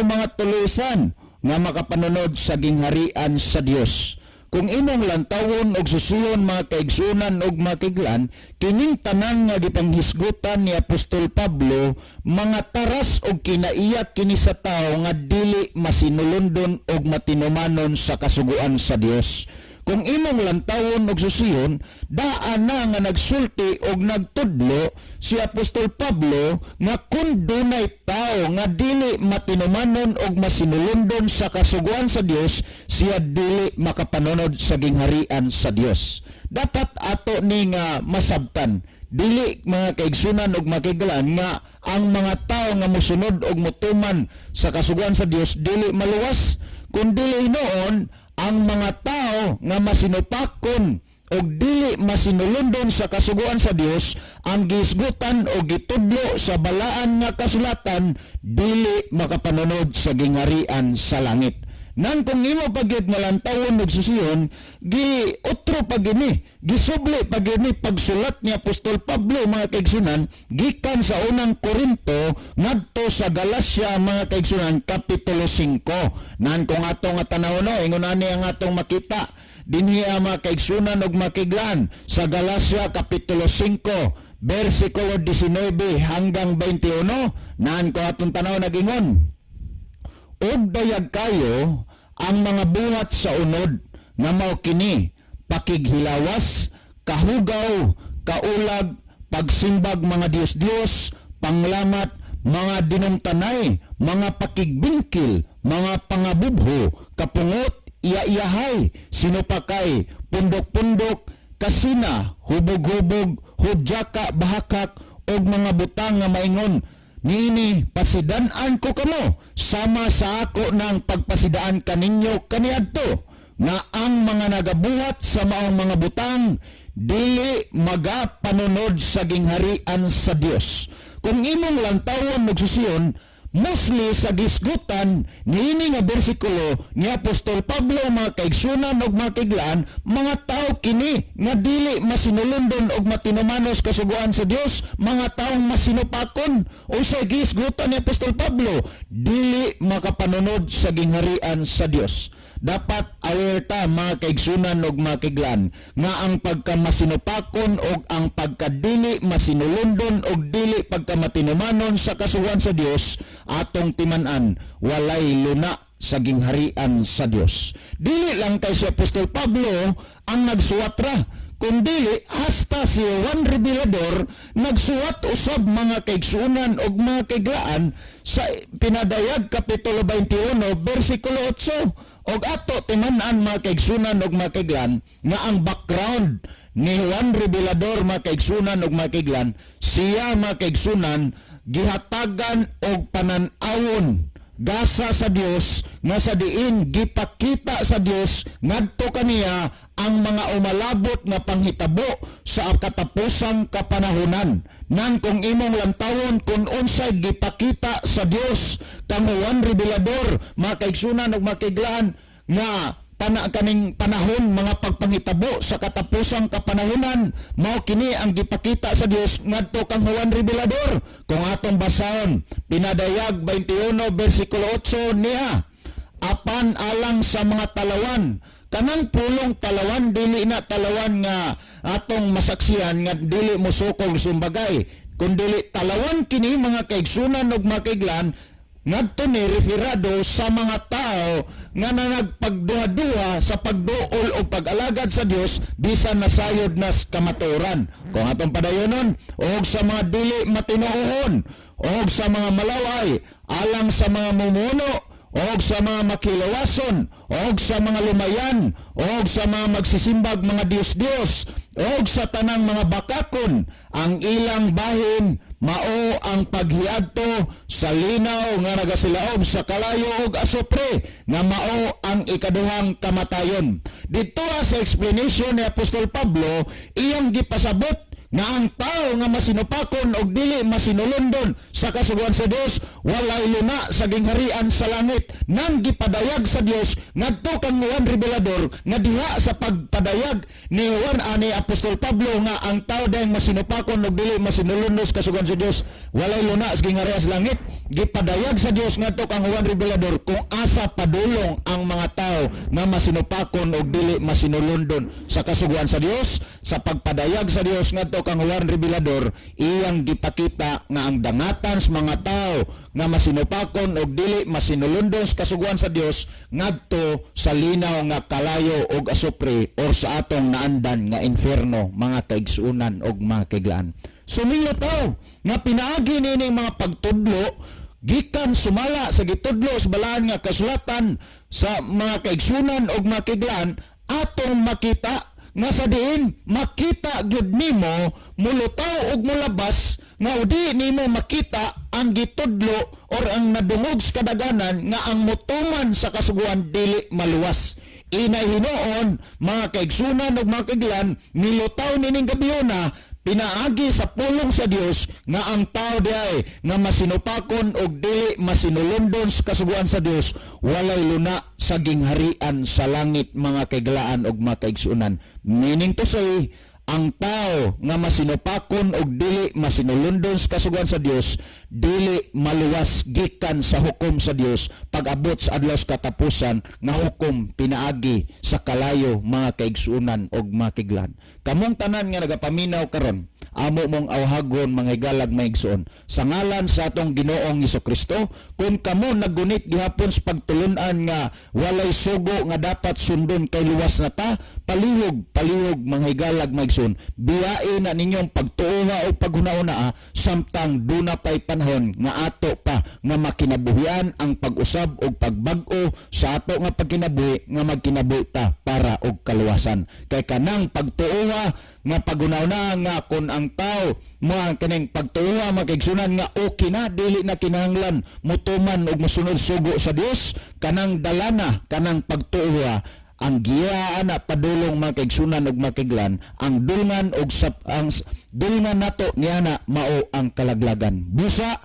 mga tulusan nga makapanunod sa gingharian sa Dios. Kung imong lantawon og susuyon mga kaigsunan og mga kaiglan, kining tanan nga gipanghisgutan ni Apostol Pablo, mga taras og kinaiyak kini sa tao nga dili masinulundon og matinumanon sa kasuguan sa Dios. Kung imong lantawon og susiyon, daan na nga nagsulti og nagtudlo si Apostol Pablo nga kung dunay tao nga dili matinumanon og masinulundon sa kasuguan sa Dios, siya dili makapanunod sa gingharian sa Dios. Dapat ato ni nga masabtan, dili mga kaigsunan og makiglan nga ang mga tao nga mosunod og motuman sa kasuguan sa Dios dili maluwas, kundi noon ang mga tao nga masinupakon o dili masinulundon sa kasuguan sa Dios, ang gisgutan o gitudlo sa balaan nga kasulatan, dili makapanunod sa gingharian sa langit. Nang kung imo pagyud nga lantawon og susiyon, giotro pagini, gisubli pagini pagsulat ni Apostol Pablo mga kaigsunan gikan sa unang Korinto ngadto sa Galacia mga kaigsunan kapitulo 5. Nan kung atong tanawon ingon ani ang atong makita dinhi mga kaigsunan og makiglan sa Galacia kapitulo 5 bersikulo 19 hanggang 21. Nan kung atong tanaw nagingon, og dayag kayo ang mga buhat sa unod nga mao kini pakighilawas, kahugaw, kaulag, pagsimbag mga Dios, panglamat, mga dinungtanay, mga pakigbingkil, mga pangabubho, kapungot, iya-iyahay, sinupakay, pundok-pundok, kasina, hubog-hubog, hudyaka, bahakak, og mga butang nga maingon, niini pasidan-an ko kamo sama sa ako ng pagpasidaan kaninyo kaniadto nga ang mga nagabuhat sa maong mga butang dili magapanunod sa gingharian sa Dios. Kung imong lantawon magsusiyon mostly sa gisgutan niini nga bersikulo ni Apostol Pablo mga kaigsunan og mga kaiglaan, mga tao kini nga dili masinulundon og matinumanos kasuguan sa Dios, mga taong masinupakon o sa gisgutan ni Apostol Pablo dili makapanunod sa gingharian sa Dios. Dapat aware ta mga kaigsunan og mga kaiglaan nga ang pagkamasinupakon og ang pagkadili masinulundon og dili pagkamatinumanon sa kasuguan sa Dios atong timan-an walay luna sa gingharian sa Dios. Dili lang kay si Apostol Pablo ang nagsuwat ra, kundi hasta si Juan Revelador nagsuwat usab mga kaigsunan og mga kaiglaan sa Pinadayag kapitulo 21 bersikulo 8. Og ato timan-an mga kaigsunan og mga kaiglan nga ang background ni Juan Revelador mga kaigsunan og mga kaiglan, siya mga kaigsunan gihatagan og panan-awon gasa sa Dios nga sa diin gipakita sa Dios ngadto kaniya ang mga umalabot nga panghitabo sa katapusang kapanahunan. Nang kung imong lantawon kung unsay gipakita sa Dios kang Juan Revelador mga kaigsunan ug mga kaiglaan nga kaning panahon mga pagpanghitabo sa katapusang kapanahunan, mao kini ang gipakita sa Dios ngadto kang Juan Revelador. Kung atong basahon Pinadayag 21 bersikulo 8 niya, apan alang sa mga talawan, kanang pulong talawan dili na talawan nga atong masaksihan nga dili mosukol sumbagay, kundi talawan kini mga kaigsunan ug mga kaiglan ngadto ni referado sa mga tao nga nagpagduha-duha sa pagduol o pag-alagad sa Dios bisan nasayod nas kamatuoran. Kung atong padayonon og sa mga dili matinuohon og sa mga malaway alang sa mga mumuno og sa mga makilawason og sa mga lumayan og sa mga magsisimbag mga Dios-Dios og sa tanang mga bakakon, ang ilang bahin mao ang paghiadto sa linaw nga nagasilaob sa kalayo ug asupre nga mao ang ikaduhang kamatayon. Dito sa explanation ni Apostol Pablo, iyang gipasabot nga ang tao nga masinupakon og dili masinulundon sa kasuguan sa Dios walay luna sa gingharian sa langit. Nang gipadayag sa Dios ngadto kang Juan Revelador nga diha sa pagpadayag ni Juan ani Apostol Pablo nga ang tao dayang masinupakon og dili masinulundon sa kasuguan sa Dios walay luna sa gingharian sa langit. Gipadayag sa Dios ngadto kang Juan Revelador kung asa padulong ang mga tao nga masinupakon og dili masinulundon sa kasuguan sa Dios. Sa pagpadayag sa Dios ngadto kang Juan Revelador, iyang gipakita nga ang dangatan sa mga tao nga masinupakon og dili masinulundon sa kasuguan sa Dios ngadto sa linaw nga kalayo og asupre or sa atong naandan nga inferno, mga kaigsunan og mga kiglaan. Sumilo tao nga pinaagi nining mga pagtudlo gikan sumala sa gitudlo sa balaan nga kasulatan sa mga kaigsunan og mga kiglaan atong makita nga sa diin makita gyud nimo mulutaw og mulabas nga udi nimo makita ang gitudlo or ang nadungog sa kadaganan nga ang mutuman sa kasuguan dili maluwas. Inay hinuon mga kaigsunan ug mga kiglan nilutaw nining gabiyona pinaagi sa pulong sa Dios nga ang tao diay nga masinupakon og dili masinulundon sa kasuguan sa Dios walay luna sa gingharian sa langit, mga kaiglaan og mga kaigsunan. Meaning to say, ang tao nga masinupakon og dili masinulundon sa kasuguan sa Dios dili maluwas gikan sa hukom sa Dios pag-abot sa adlaw sa katapusan nga hukom pinaagi sa kalayo, mga kaigsunan og mga kiglan. Kamong tanan nga nagapaminaw karon, amo mong awhagon mga higalag maigsoon sa ngalan sa atong Ginoong Hesukristo, kung kamo naggunit gihapon sa pagtulunan nga walay sugo nga dapat sundon kay luwas na ta, palihog mga higalag maigsoon, biyain na ninyong pagtuoha o paghunauna samtang duna pay panahon nga ato pa nga makinabuhian ang pag-usab o pagbag-o sa ato nga pagkinabuhi nga magkinabuhi ta para og kaluwasan. Kay kanang pagtuoha nga pagunaw-na nga kung ang tao mga kaning pagtuoha makigsunan nga okay na dili na kinahanglan mutuman og mosunod sugo sa Dios, kanang dalana kanang pagtuoha ang giyaan na padulong mga kaigsunan ug makiglan ang dulngan og ang dulngan nato niana mao ang kalaglagan. Busa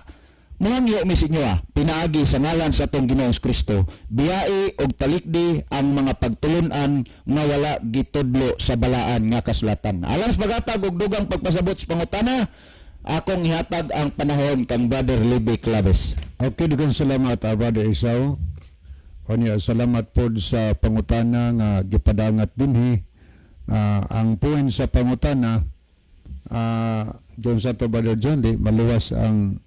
mga misinyo pinaagi sa ngalan sa atong Ginoong Kristo, biyai og talikdi ang mga pagtulunan nga wala gitudlo sa balaan nga kasulatan. Alang sa paghatag og dugang pagpasabot sa pangutana, akong ihatag ang panahon kang Brother Libby Claves. Okay, dugang salamat, Brother Isaw. O niya, salamat po sa pangutana nga gipadangat dinhi. Ang point sa pangutana, John Santo Brother John, di maluwas ang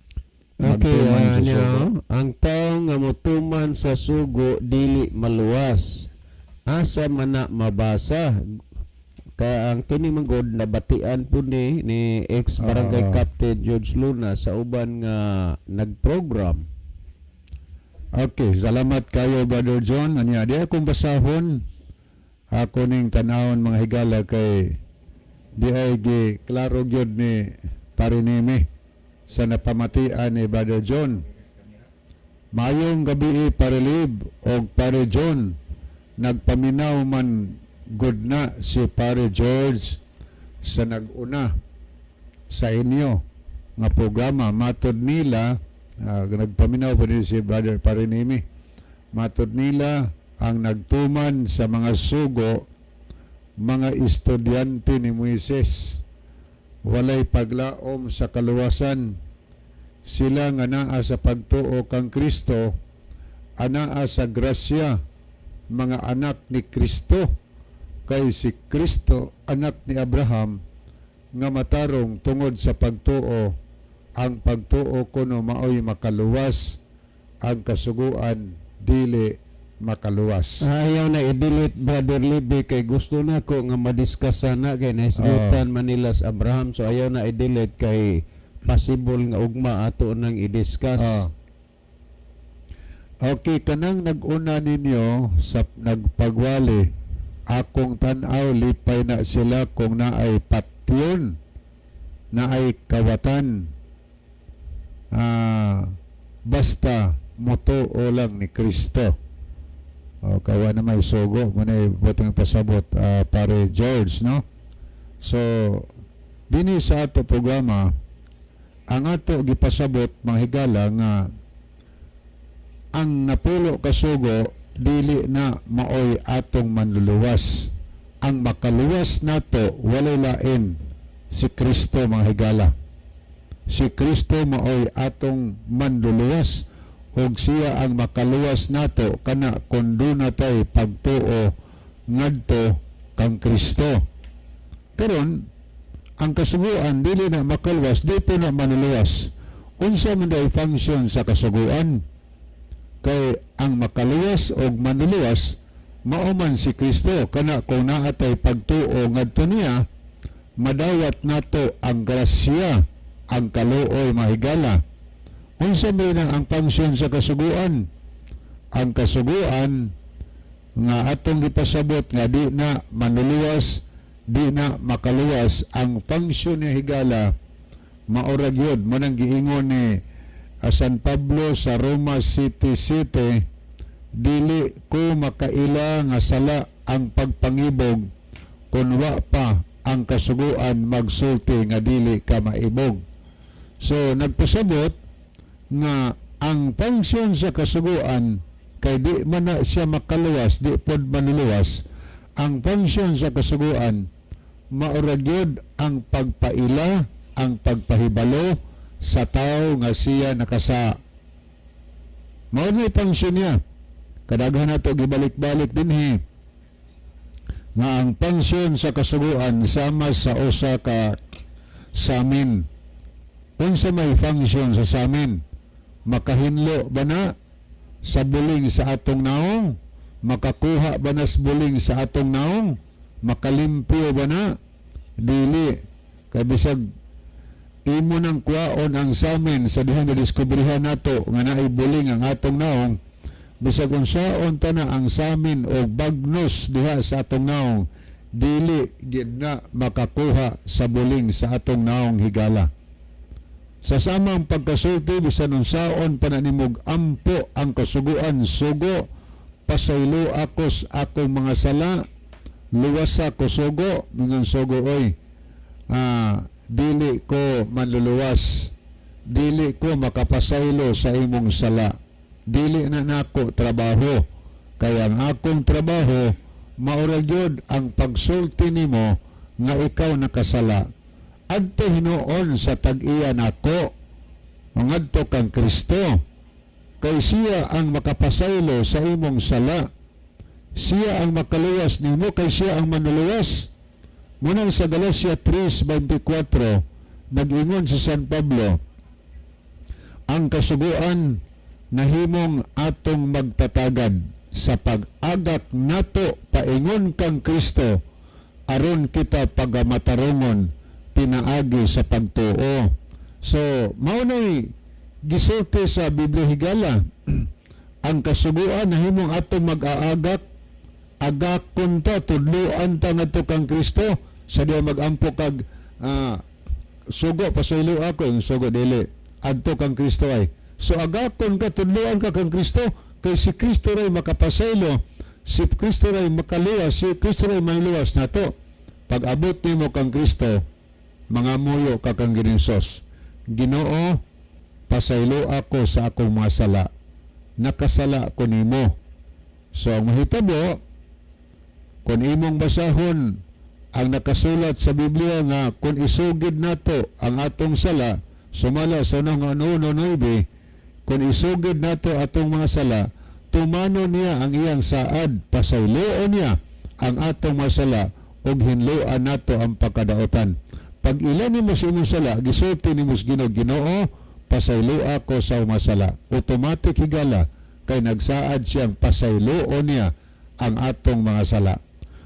magtuman sa sugo. Ang tao nga mutuman sa sugo dili maluwas. Asa man na mabasa? Kaya ang kini manggod nabatian po ni ex-barangay Captain George Luna sa uban nga nag-program. Okay, salamat kayo Brother John. Anya, di akong basahon. Ako ning tanawon mga higala kay di ay klaro gyud ni parinimi sa napamatian ni Brother John. Mayong gabi Parilib o Pare John, nagpaminaw man good na si Pare George sa naguna sa inyo nga programa. Matod nila, nagpaminaw pa din si Brother Parinimi, matod nila ang nagtuman sa mga sugo, mga estudyante ni Moises, walay paglaom sa kaluwasan. Sila nga naa sa pagtuo kang Kristo, anaa sa grasya, mga anak ni Kristo, kay si Kristo anak ni Abraham, nga matarong tungod sa pagtuo. Ang pagtuo kuno maoy makaluwas, ang kasuguan dili makaluwas. Ayaw na i-delete, Brother Libby, kay gusto na ko nga madiscuss na kay naisgutan Manila sa Abraham. So ayaw na i-delete kay possible nga ugma ato nang i-discuss. Okay, kanang nag-una ninyo sa nagpagwali, akong tanaw lipay na sila kung naay patyon, naay kawatan, basta motuo lang ni Kristo. Kawa na may sugo, muna butang pasabot pare George, no? So, dini sa ato programa, ang ato gipasabot mga higala nga ang napulo kasugo dili na maoy atong manluluwas. Ang makaluwas nato walay lain si Kristo mga higala. Si Kristo maoy atong manluluwas og siya ang makaluwas nato kana kun dunay pagtuo ngadto kang Kristo. Karon ang kasuguan dili na makaluwas, dito na manluluwas. Unsa man day function sa kasuguan? Kay ang makaluwas og manluluwas mao man si Kristo, kana kung naatay pagtuo ngadto niya madawat nato ang grasya, ang kaluoy mahigala. Unsa man ang function sa kasuguan? Ang kasuguan nga atong gipasabot nga di na manluluwas, di na makaluwas, ang function ni higala maurag yun mo nang giingon ni San Pablo sa Roma City, dili ko makaila nga sala ang pagpangibog kun wa pa ang kasuguan magsulti nga dili ka maibog. So nagpasabot nga ang function sa kasuguan kay di man na siya makaluwas, di pod manluluwas. Ang function sa kasuguan maurag yun ang pagpaila, ang pagpahibalo sa tao nga siya nakasa. Mao ni function niya. Kadaghan nato gibalik-balik dinhi nga ang function sa kasuguan sama sa usa ka samin. Unsa may function sa samin? Makahinlo ba na sa buling sa atong naong? Makakuha ba na sa buling sa atong naong? Makalimpyo ba na? Dili. Kay bisag imo nang kuwaon ang samin sa diha nga diskubrihan nato nga naay buling ang atong naong, bisag unsaon ta na ang samin o bagnos diha sa atong naong, dili gid na makakuha sa buling sa atong naong higala. Sa samang pagkasulti bisan unsaon pananimog ampo ang kasuguan, sugo pasaylo akos akong mga sala, luwas ako sugo mingon sugo oy, dili ko manluluwas, dili ko makapasaylo sa imong sala, dili na nako trabaho, kaya ang akong trabaho maurag yun ang pagsulti nimo nga ikaw nakasala. Adto hinuon sa tag-iya nako ngadto kang Kristo, kay siya ang makapasaylo sa imong sala, siya ang makaluwas nimo, kay siya ang manluluwas. Munang sa Galacia 3:24 nag-ingon si San Pablo, ang kasuguan nahimong atong magtatagad sa pag-agak nato paingon kang Kristo aron kita pagamatarungon pinaagi sa pagtuo. So mao nay gisulti sa Biblia higala ang kasuguan nahimong atong mag-aagak, agakon ta, tudluan ta ngadto kang Kristo sa diha magampo kag sugo pasaylo ako yung sugo dili adto kang Kristo ay. So agakon ka, tudluan ka kang Kristo, kay si Kristo ray makapasaylo, si Kristo ray makaluwas, si Kristo ray manluwas nato. Pag abot nimo kang Kristo, mga muyo ka kang gininsos, Ginoo, pasaylo ako sa akong mga sala, nakasala ko nimo. So ang mahitabo, kung imong basahon ang nakasulat sa Biblia nga kung isugid nato ang atong sala, sumala sa unang 1:9, kung isugid nato atong mga sala, tumano niya ang iyang saad, pasayloon niya ang atong mga sala, ug hinluan nato ang pagkadaotan. Pag ilan nimo sa imong sala, gisulti nimo sa Ginoo, pasayloa ko sa masala. Automatic higala kay nagsaad siyang pasayloon niya ang atong mga sala.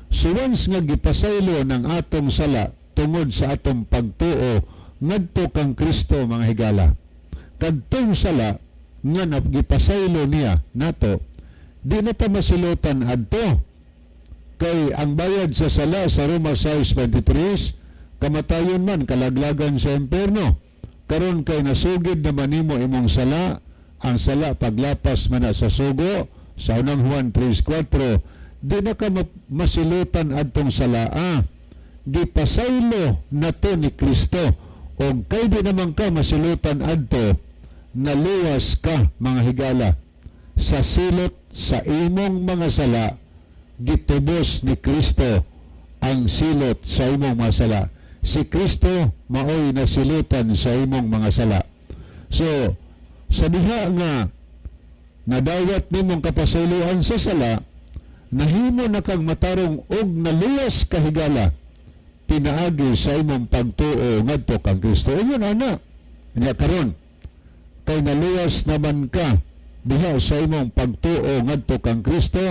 So once nga gipasaylo ng atong sala tungod sa atong pagtuo ngadto kang Kristo mga higala, kadtong sala nga gipasaylo niya nato, di na ta masilutan adto. Kay ang bayad sa sala sa Roma 6:23, kamatayon man, kalaglagan sa impierno. Karon kay nasugid naman nimo imong sala, ang sala paglapas man na sa sugo, sa unang Juan 3:4, di na ka masilutan adtong sala. Gipasaylo na to ni Kristo. O kay di naman ka masilutan adto, naluwas ka mga higala. Sa silot sa imong mga sala, gitubos ni Kristo ang silot sa imong mga sala. Si Kristo maoy nasilutan sa imong mga sala. So, sa diha nga nadawat nimong kapasayloan sa sala, nahimo na kang matarong og naluwas ka higala pinaagi sa imong pagtuo ngadto kang Kristo. Ayun ana. Nya karon kay naluwas naman ka diha sa imong pagtuo ngadto kang Kristo,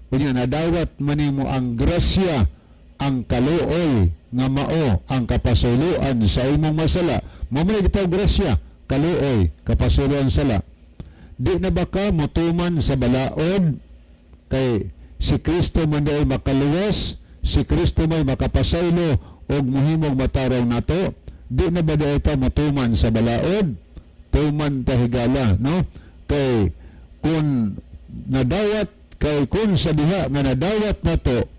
unya nadawat man nimo ang grasya, ang kaluoy nga mao ang kapasayloan sa imong masala. Mao man gitaw grasya, kaluoy, kapasayloan sala. Di na ba ka motuman sa balaod kay si Kristo man ay makaluwas, si Kristo may makapasaylo og mohimong matarong nato? Di na ba daw ta motuman sa balaod? Tuman ta higala, no? Kay kun nadawat, kay kun sa diha nga nadawat nato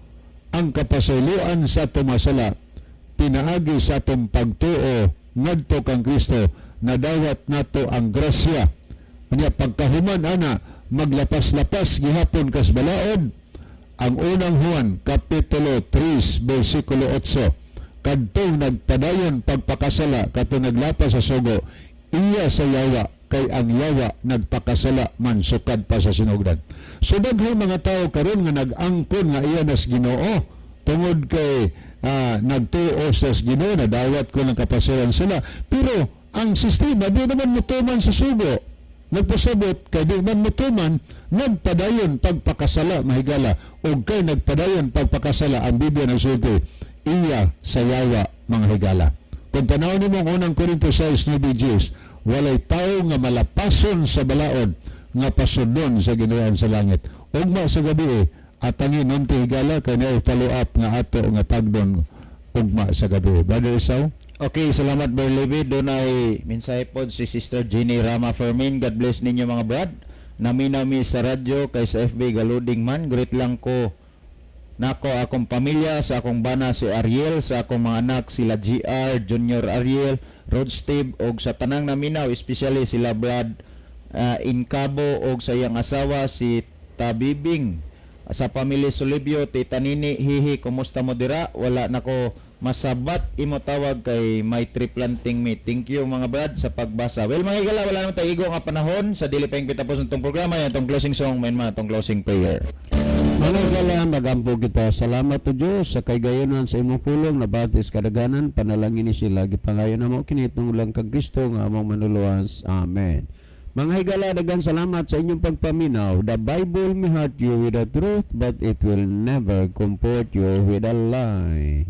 ang kapasayloan sa tumasala, pinaagi sa atong pagtuo ngadto kang Kristo, nadawat nato ang grasya. Kanya pagkahuman ana, maglapas-lapas gihapon kas balaod. Ang unang Juan kapitulo 3 bersikulo 8, kadtong nagpadayon pagpakasala kadtong naglapas sa sugo, iya sa yawa, kay ang yawa nagpakasala man sukad pa sa sinugdan. So daghang mga tao karon nga nag-angkon nga iya nas Ginoo tungod kay nagtuo sa Ginoo, nadawat ko ng kapasayloan sila, pero ang sistema di naman mutuman sa sugo. Nagpasabot kay di man mutuman, nagpadayon pagpakasala mahigala, o kay nagpadayon pagpakasala ang Biblia nagsulti iya sa yawa mga higala. Kung tanaw nimo ang unang Korinto 6:9, walay tao nga malapason sa balaod nga pasudon sa Ginoo sa langit. Ugma sa gabi at angin nunti higala kay na follow up nga ato nga tagdon ugma sa gabi. Brother Isaw? Okay, salamat Brother Levi. Doon ay mensahe po si Sister Jenny Rama Fermin. God bless ninyo mga brad. Nami sa radyo kay sa FB galuding man. Great lang ko nako akong pamilya, sa akong bana si Ariel, sa akong mga anak sila GR, Junior Ariel, Rod Steve, og sa tanang naminaw, especially sila Brad Incabo og sa iyang asawa si Tabibing. Sa pamilya Solibio, Tita Nini, hihi, kumusta mo dira? Wala nako masabat imo tawag kay may tree planting me. Thank you mga brad sa pagbasa. Well mga higala, wala naman tayo igo nga panahon sa dili pa yung pitapos ng programa yan, itong closing song, may mga itong closing prayer. Mga higala, magampo kita. Salamat to Diyos sa kay gayonan sa imong pulong na batis kadaganan, panalangin ni sila gipangayo na mo kinitong ulang kag Kristo nga among manuluan. Amen. Mga higala, dagan salamat sa inyong pagpaminaw. The Bible may hurt you with the truth, but it will never comfort you with a lie.